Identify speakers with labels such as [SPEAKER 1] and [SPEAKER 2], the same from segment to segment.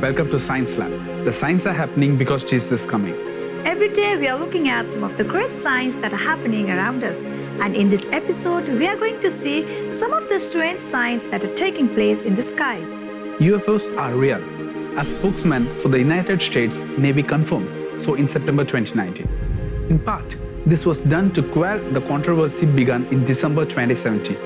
[SPEAKER 1] Welcome to Science Lab. The signs are happening because Jesus is coming.
[SPEAKER 2] Every day we are looking at some of the great signs that are happening around us. And in this episode, we are going to see some of the strange signs that are taking place in the sky.
[SPEAKER 1] UFOs are real, as spokesman for the United States Navy confirmed so in September 2019. In part, this was done to quell the controversy begun in December 2017,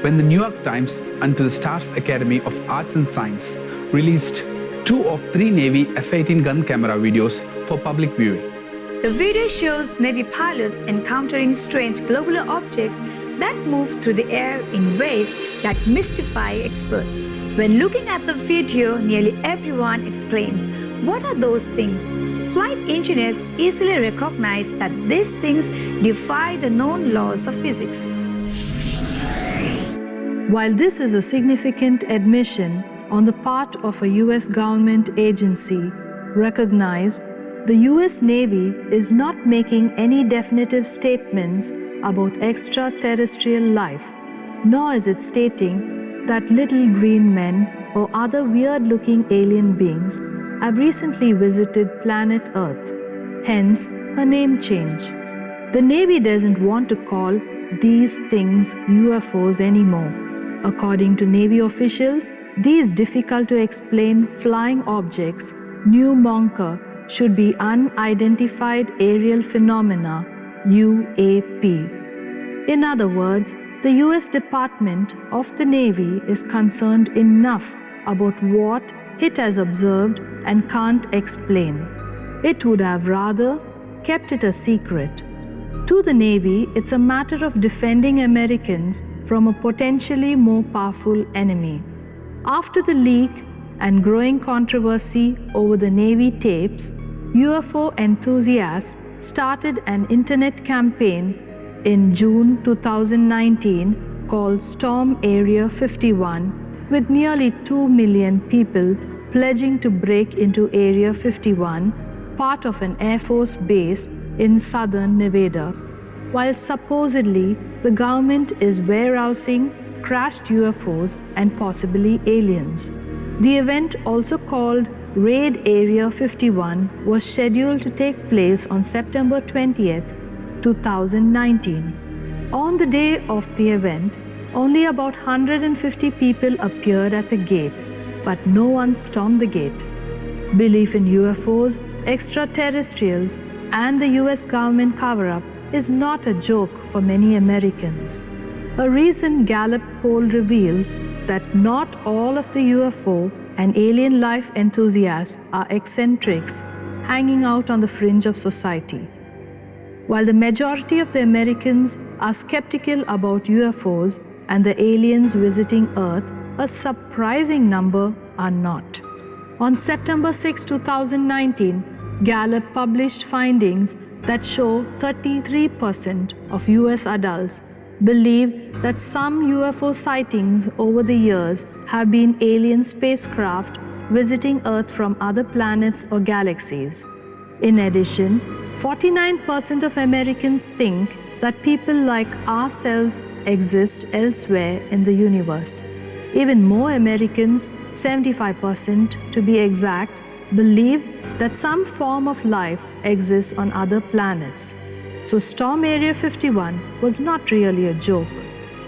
[SPEAKER 1] when the New York Times and the Stars Academy of Arts and Science released 2 of 3 Navy F-18 gun camera videos for public viewing.
[SPEAKER 2] The video shows Navy pilots encountering strange globular objects that move through the air in ways that mystify experts. When looking at the video, nearly everyone exclaims, "What are those things?" Flight engineers easily recognize that these things defy the known laws of physics.
[SPEAKER 3] While this is a significant admission on the part of a US government agency, recognize the US Navy is not making any definitive statements about extraterrestrial life, nor is it stating that little green men or other weird-looking alien beings have recently visited planet Earth, hence a name change. The Navy doesn't want to call these things UFOs anymore. According to Navy officials, these difficult-to-explain flying objects, new moniker should be Unidentified Aerial Phenomena, UAP. In other words, the US Department of the Navy is concerned enough about what it has observed and can't explain. It would have rather kept it a secret. To the Navy, it's a matter of defending Americans from a potentially more powerful enemy. After the leak and growing controversy over the Navy tapes, UFO enthusiasts started an internet campaign in June 2019 called Storm Area 51, with nearly 2 million people pledging to break into Area 51, part of an Air Force base in southern Nevada, while supposedly the government is warehousing crashed UFOs and possibly aliens. The event, also called Raid Area 51, was scheduled to take place on September 20th, 2019. On the day of the event, only about 150 people appeared at the gate, but no one stormed the gate. Belief in UFOs, extraterrestrials, and the US government cover-up is not a joke for many Americans. A recent Gallup poll reveals that not all of the UFO and alien life enthusiasts are eccentrics hanging out on the fringe of society. While the majority of the Americans are skeptical about UFOs and the aliens visiting Earth, a surprising number are not. On September 6, 2019, Gallup published findings that show 33% of US adults believe that some UFO sightings over the years have been alien spacecraft visiting Earth from other planets or galaxies. In addition, 49% of Americans think that people like ourselves exist elsewhere in the universe. Even more Americans, 75% to be exact, believe that some form of life exists on other planets. So Storm Area 51 was not really a joke.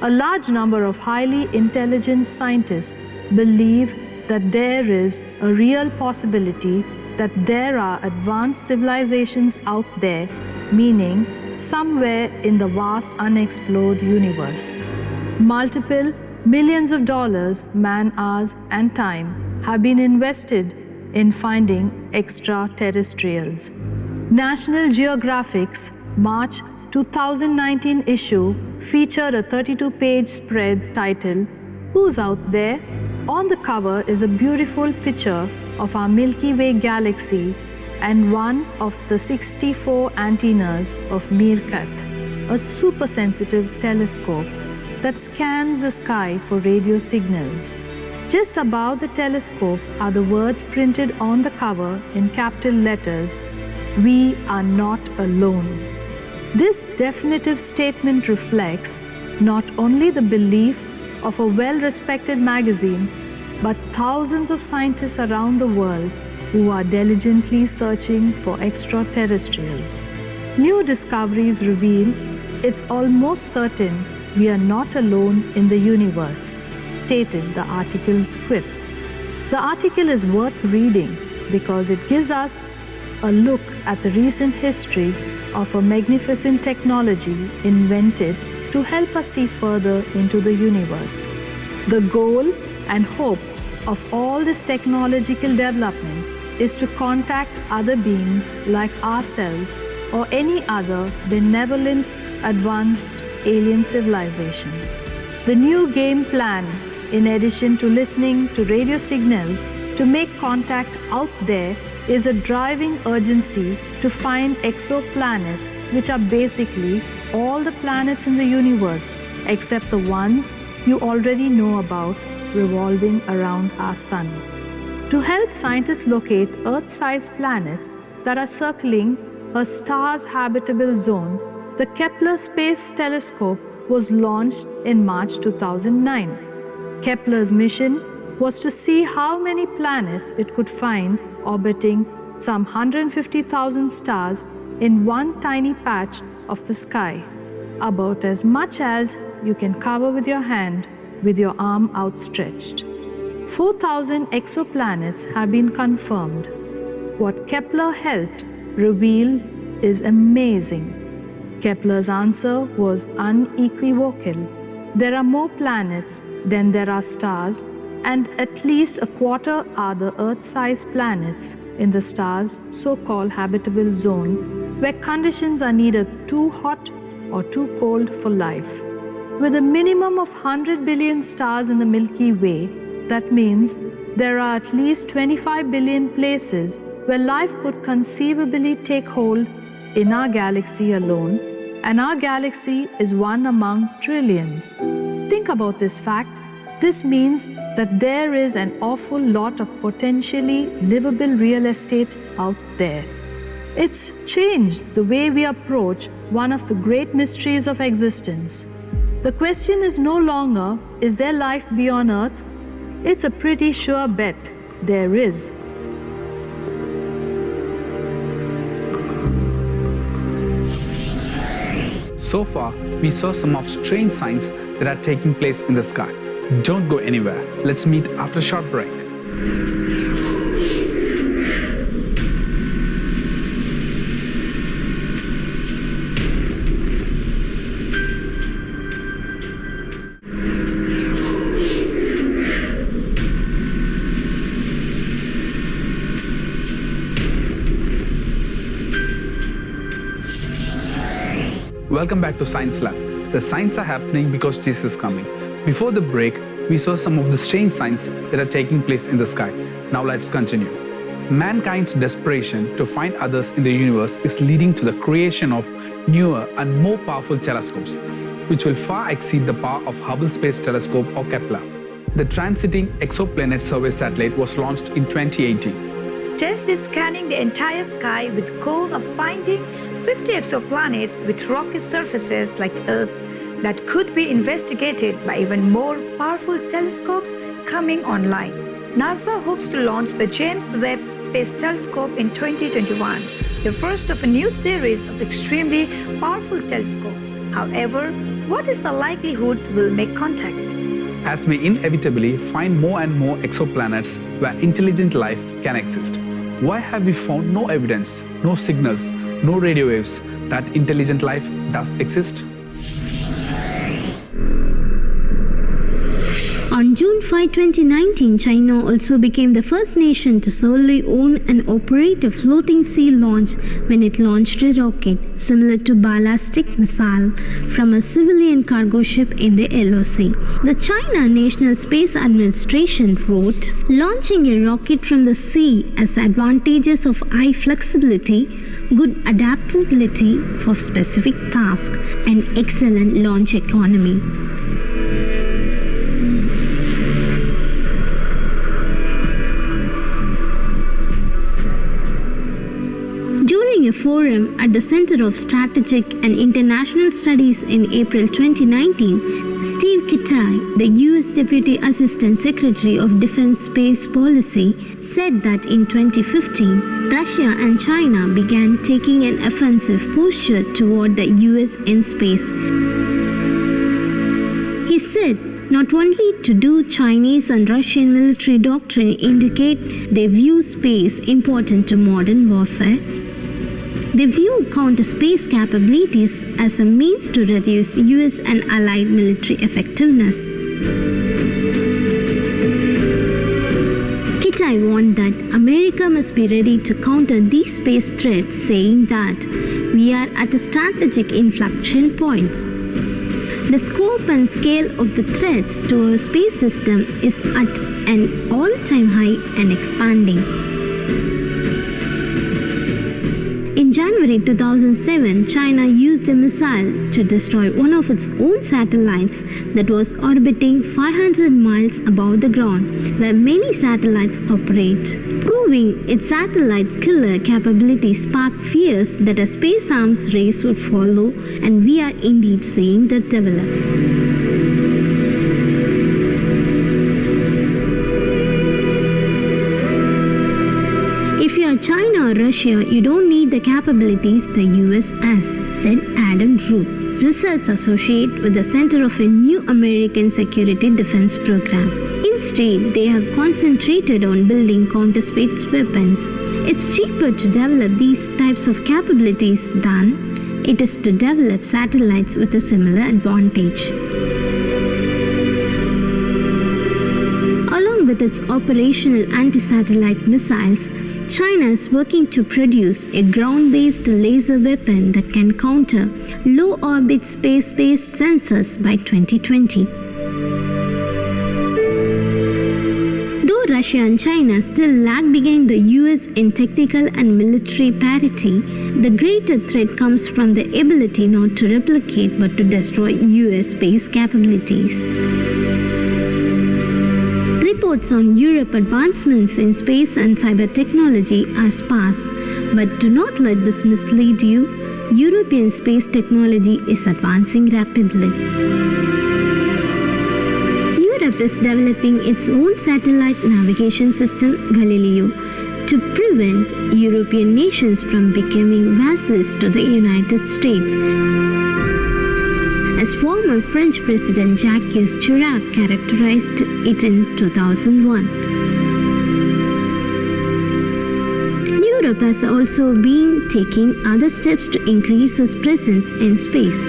[SPEAKER 3] A large number of highly intelligent scientists believe that there is a real possibility that there are advanced civilizations out there, meaning somewhere in the vast unexplored universe. Multiple millions of dollars, man-hours, and time have been invested in finding extraterrestrials. National Geographic's March 2019 issue featured a 32-page spread titled, "Who's Out There?" On the cover is a beautiful picture of our Milky Way galaxy and one of the 64 antennas of Meerkat, a super-sensitive telescope that scans the sky for radio signals. Just above the telescope are the words printed on the cover in capital letters, "We are not alone." This definitive statement reflects not only the belief of a well-respected magazine, but thousands of scientists around the world who are diligently searching for extraterrestrials. New discoveries reveal it's almost certain we are not alone in the universe, stated the article's quip. The article is worth reading because it gives us a look at the recent history of a magnificent technology invented to help us see further into the universe. The goal and hope of all this technological development is to contact other beings like ourselves or any other benevolent, advanced alien civilization. The new game plan, in addition to listening to radio signals to make contact out there, is a driving urgency to find exoplanets, which are basically all the planets in the universe except the ones you already know about revolving around our sun. To help scientists locate Earth-sized planets that are circling a star's habitable zone, the Kepler Space Telescope was launched in March 2009. Kepler's mission was to see how many planets it could find orbiting some 150,000 stars in one tiny patch of the sky, about as much as you can cover with your hand with your arm outstretched. 4,000 exoplanets have been confirmed. What Kepler helped reveal is amazing. Kepler's answer was unequivocal. There are more planets than there are stars, and at least a quarter are the Earth-sized planets in the star's so-called habitable zone, where conditions are neither too hot or too cold for life. With a minimum of 100 billion stars in the Milky Way, that means there are at least 25 billion places where life could conceivably take hold in our galaxy alone, and our galaxy is one among trillions. Think about this fact. This means that there is an awful lot of potentially livable real estate out there. It's changed the way we approach one of the great mysteries of existence. The question is no longer, is there life beyond Earth? It's a pretty sure bet there is.
[SPEAKER 1] So far, we saw some of strange signs that are taking place in the sky. Don't go anywhere. Let's meet after a short break. Welcome back to Science Lab. The signs are happening because Jesus is coming. Before the break, we saw some of the strange signs that are taking place in the sky. Now let's continue. Mankind's desperation to find others in the universe is leading to the creation of newer and more powerful telescopes, which will far exceed the power of Hubble Space Telescope or Kepler. The Transiting Exoplanet Survey satellite was launched in 2018.
[SPEAKER 2] TESS is scanning the entire sky with the goal of finding 50 exoplanets with rocky surfaces like Earth's that could be investigated by even more powerful telescopes coming online. NASA hopes to launch the James Webb Space Telescope in 2021, the first of a new series of extremely powerful telescopes. However, what is the likelihood we'll make contact?
[SPEAKER 1] As we inevitably find more and more exoplanets where intelligent life can exist, why have we found no evidence, no signals, no radio waves that intelligent life does exist?
[SPEAKER 4] On June 5, 2019, China also became the first nation to solely own and operate a floating sea launch when it launched a rocket, similar to ballistic missile, from a civilian cargo ship in the LOC. The China National Space Administration wrote, "Launching a rocket from the sea has advantages of high flexibility, good adaptability for specific tasks, and excellent launch economy." During a forum at the Center of Strategic and International Studies in April 2019, Steve Kittai, the U.S. Deputy Assistant Secretary of Defense Space Policy, said that in 2015, Russia and China began taking an offensive posture toward the U.S. in space. He said, not only to do Chinese and Russian military doctrine indicate they view space important to modern warfare, they view counter space capabilities as a means to reduce US and allied military effectiveness. Kittai warned that America must be ready to counter these space threats, saying that we are at a strategic inflection point. The scope and scale of the threats to our space system is at an all-time high and expanding. In January 2007, China used a missile to destroy one of its own satellites that was orbiting 500 miles above the ground, where many satellites operate. Proving its satellite killer capability sparked fears that a space arms race would follow, and we are indeed seeing that develop. If you are China or Russia, you don't need the capabilities the US has, said Adam Ruth, research associate with the Center of a New American Security Defense Program. Instead, they have concentrated on building counter-space weapons. It's cheaper to develop these types of capabilities than it is to develop satellites with a similar advantage. Along with its operational anti-satellite missiles, China is working to produce a ground-based laser weapon that can counter low-orbit space-based sensors by 2020. Though Russia and China still lag behind the US in technical and military parity, the greater threat comes from the ability not to replicate but to destroy US space capabilities. Reports on Europe's advancements in space and cyber technology are sparse, but do not let this mislead you. European space technology is advancing rapidly. Europe is developing its own satellite navigation system, Galileo, to prevent European nations from becoming vassals to the United States, as former French President Jacques Chirac characterized it in 2001. Europe has also been taking other steps to increase its presence in space.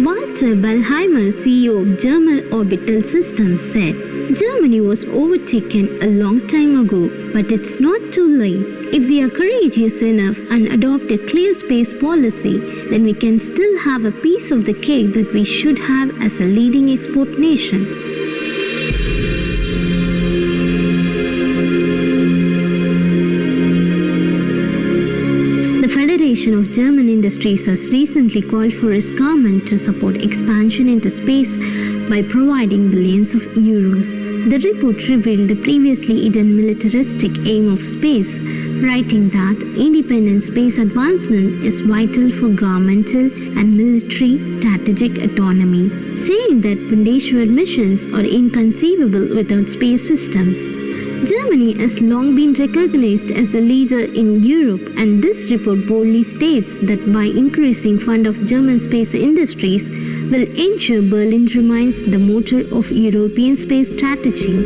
[SPEAKER 4] Walter Ballheimer, CEO of German Orbital Systems, said, Germany was overtaken a long time ago, but it's not too late. If they are courageous enough and adopt a clear space policy, then we can still have a piece of the cake that we should have as a leading export nation. The Federation of German Industries has recently called for its government to support expansion into space by providing billions of euros. The report revealed the previously hidden militaristic aim of space, writing that independent space advancement is vital for governmental and military strategic autonomy, saying that Bundeswehr missions are inconceivable without space systems. Germany has long been recognized as the leader in Europe, and this report boldly states that by increasing fund of German space industries will ensure Berlin remains the motor of European space strategy.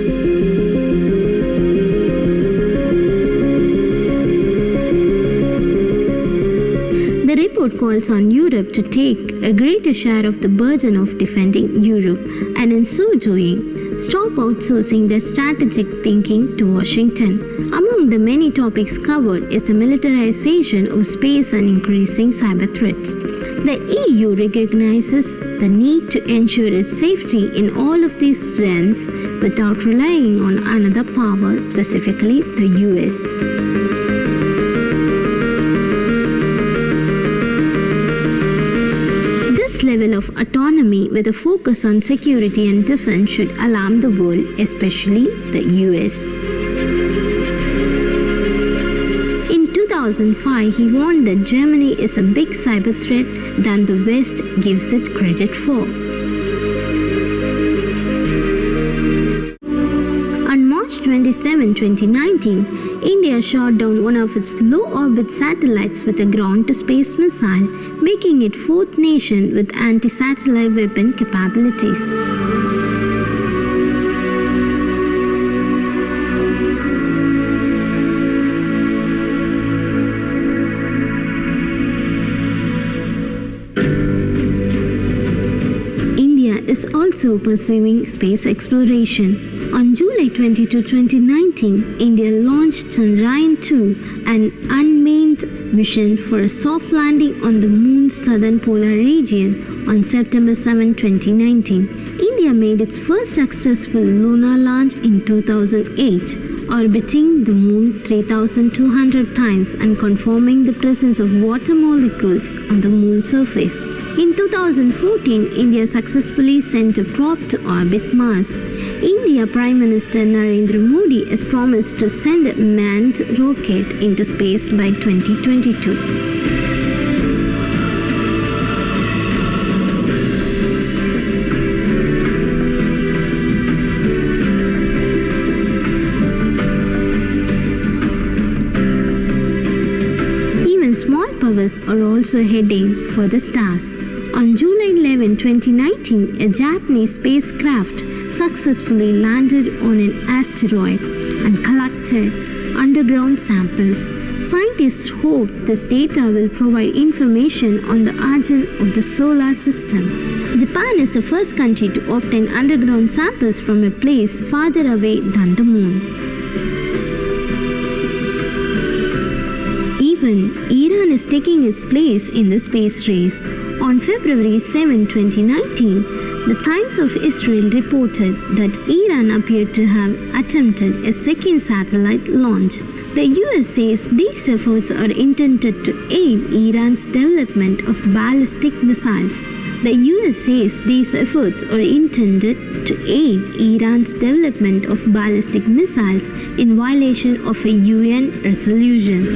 [SPEAKER 4] The report calls on Europe to take a greater share of the burden of defending Europe, and in so doing, stop outsourcing their strategic thinking to Washington. Among the many topics covered is the militarization of space and increasing cyber threats. The EU recognizes the need to ensure its safety in all of these realms without relying on another power, specifically the US. Level of autonomy with a focus on security and defense should alarm the world, especially the US. 2005, he warned that Germany is a big cyber threat than the West gives it credit for. On March 27, 2019, India shot down one of its low-orbit satellites with a ground-to-space missile, making it fourth nation with anti-satellite weapon capabilities. Is also pursuing space exploration. On July 22, 2019, India launched Chandrayaan-2, an unmanned mission for a soft landing on the moon's southern polar region on September 7, 2019. India made its first successful lunar launch in 2008, orbiting the moon 3,200 times and confirming the presence of water molecules on the moon's surface. In 2014, India successfully sent a probe to orbit Mars. India Prime Minister Narendra Modi has promised to send a manned rocket into space by 2022. Powers are also heading for the stars. On July 11, 2019, a Japanese spacecraft successfully landed on an asteroid and collected underground samples. Scientists hope this data will provide information on the origin of the solar system. Japan is the first country to obtain underground samples from a place farther away than the moon. Iran is taking its place in the space race. On February 7, 2019, the Times of Israel reported that Iran appeared to have attempted a second satellite launch. The US says these efforts are intended to aid Iran's development of ballistic missiles. The US says these efforts are intended to aid Iran's development of ballistic missiles in violation of a UN resolution.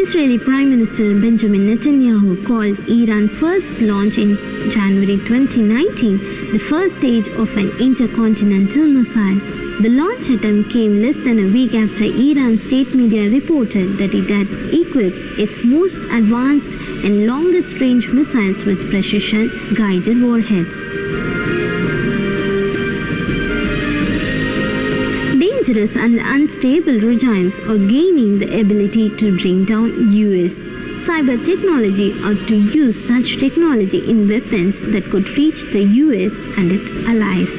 [SPEAKER 4] Israeli Prime Minister Benjamin Netanyahu called Iran's first launch in January 2019 the first stage of an intercontinental missile. The launch attempt came less than a week after Iran's state media reported that it had equipped its most advanced and longest-range missiles with precision-guided warheads. Dangerous and unstable regimes are gaining the ability to bring down US cyber technology or to use such technology in weapons that could reach the US and its allies.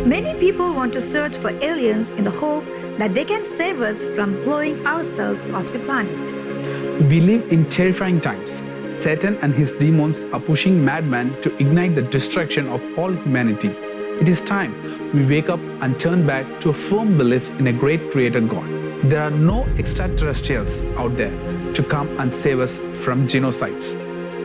[SPEAKER 2] Many people want to search for aliens in the hope that they can save us from blowing ourselves off the planet.
[SPEAKER 1] We live in terrifying times. Satan and his demons are pushing madmen to ignite the destruction of all humanity. It is time we wake up and turn back to a firm belief in a great creator God. There are no extraterrestrials out there to come and save us from genocides.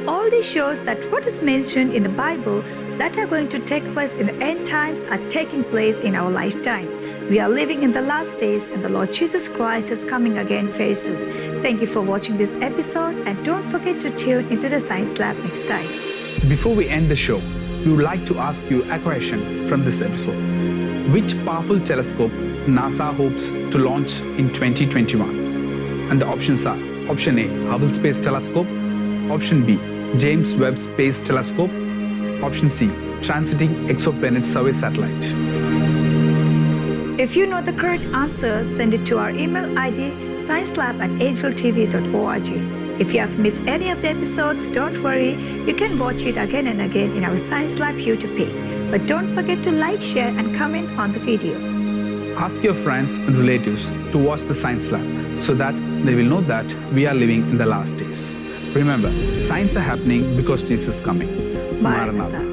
[SPEAKER 2] All this shows that what is mentioned in the Bible that are going to take place in the end times are taking place in our lifetime. We are living in the last days and the Lord Jesus Christ is coming again very soon. Thank you for watching this episode and don't forget to tune into the Science Lab next time.
[SPEAKER 1] Before we end the show, we would like to ask you a question from this episode. Which powerful telescope NASA hopes to launch in 2021? And the options are Option A, Hubble Space Telescope. Option B, James Webb Space Telescope. Option C, Transiting Exoplanet Survey Satellite.
[SPEAKER 2] If you know the correct answer, send it to our email ID sciencelab@ageltv.org. If you have missed any of the episodes, don't worry, you can watch it again and again in our Science Lab YouTube page. But don't forget to like, share and comment on the video.
[SPEAKER 1] Ask your friends and relatives to watch the Science Lab so that they will know that we are living in the last days. Remember, signs are happening because Jesus is coming.
[SPEAKER 2] Maranatha.